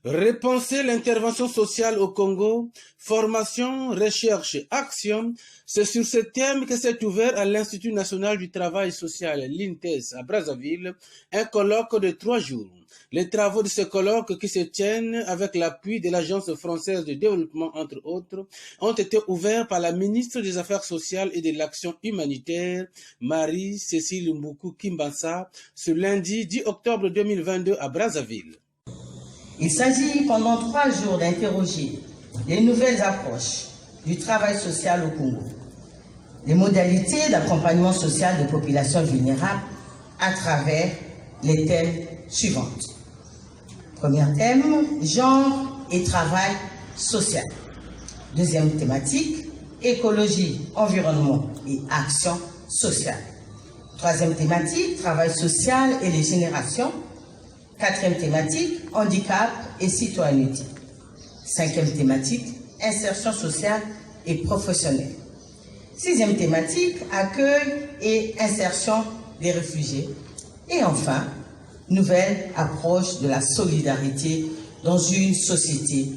Repenser l'intervention sociale au Congo, formation, recherche, action, c'est sur ce thème que s'est ouvert à l'Institut national du travail social, l'INTES, à Brazzaville, un colloque de 3 jours. Les travaux de ce colloque, qui se tiennent avec l'appui de l'Agence française de développement, entre autres, ont été ouverts par la ministre des Affaires sociales et de l'Action humanitaire, Marie-Cécile Mboukou-Kimbansa, ce lundi 10 octobre 2022 à Brazzaville. Il s'agit pendant 3 jours d'interroger les nouvelles approches du travail social au Congo, les modalités d'accompagnement social des populations vulnérables à travers les thèmes suivants. Premier thème, genre et travail social. Deuxième thématique, écologie, environnement et action sociale. Troisième thématique, travail social et les générations. Quatrième thématique, handicap et citoyenneté. Cinquième thématique, insertion sociale et professionnelle. Sixième thématique, accueil et insertion des réfugiés. Et enfin, nouvelle approche de la solidarité dans une société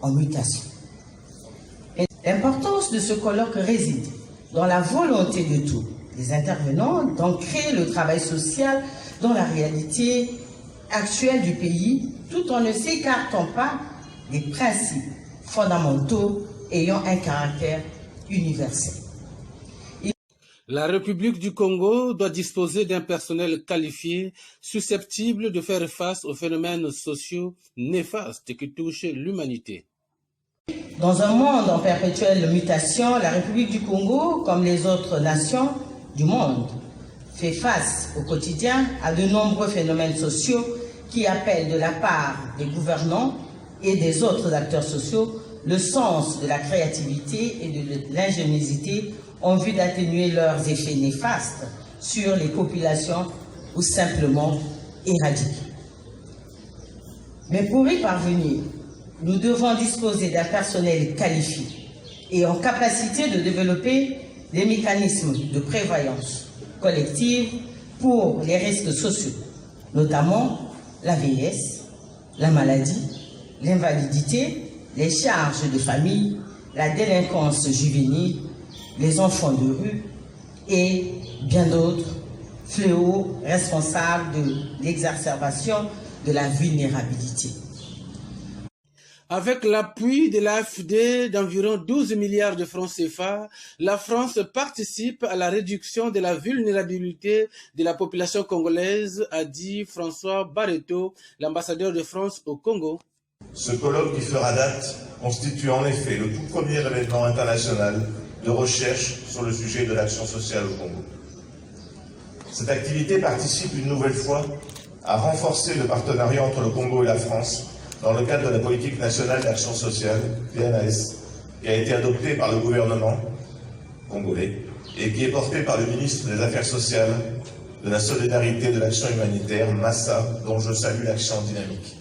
en mutation. L'importance de ce colloque réside dans la volonté de tous les intervenants d'ancrer le travail social dans la réalité actuelle du pays, tout en ne s'écartant pas des principes fondamentaux ayant un caractère universel. La République du Congo doit disposer d'un personnel qualifié, susceptible de faire face aux phénomènes sociaux néfastes qui touchent l'humanité. Dans un monde en perpétuelle mutation, la République du Congo, comme les autres nations du monde, fait face au quotidien à de nombreux phénomènes sociaux qui appellent de la part des gouvernants et des autres acteurs sociaux le sens de la créativité et de l'ingéniosité en vue d'atténuer leurs effets néfastes sur les populations ou simplement éradiquer. Mais pour y parvenir, nous devons disposer d'un personnel qualifié et en capacité de développer des mécanismes de prévoyance collective pour les risques sociaux, notamment la vieillesse, la maladie, l'invalidité, les charges de famille, la délinquance juvénile, les enfants de rue et bien d'autres fléaux responsables de l'exacerbation de la vulnérabilité. Avec l'appui de l'AFD d'environ 12 milliards de francs CFA, la France participe à la réduction de la vulnérabilité de la population congolaise, a dit François Barreto, l'ambassadeur de France au Congo. Ce colloque qui fera date constitue en effet le tout premier événement international de recherche sur le sujet de l'action sociale au Congo. Cette activité participe une nouvelle fois à renforcer le partenariat entre le Congo et la France dans le cadre de la politique nationale d'action sociale, PNAS, qui a été adoptée par le gouvernement congolais et qui est portée par le ministre des Affaires sociales, de la solidarité et de l'action humanitaire, Massa, dont je salue l'action dynamique.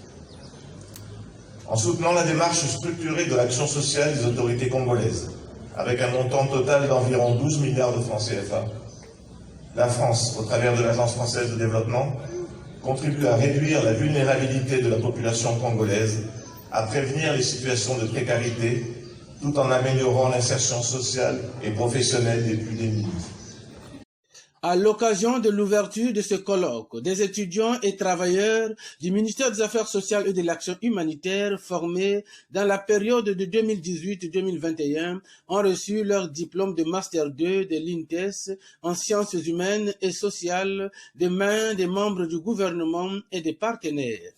En soutenant la démarche structurée de l'action sociale des autorités congolaises, avec un montant total d'environ 12 milliards de francs CFA, la France, au travers de l'Agence française de développement, contribue à réduire la vulnérabilité de la population congolaise, à prévenir les situations de précarité, tout en améliorant l'insertion sociale et professionnelle des plus démunis. À l'occasion de l'ouverture de ce colloque, des étudiants et travailleurs du ministère des Affaires sociales et de l'Action humanitaire formés dans la période de 2018-2021 ont reçu leur diplôme de Master 2 de l'INTES en sciences humaines et sociales des mains des membres du gouvernement et des partenaires.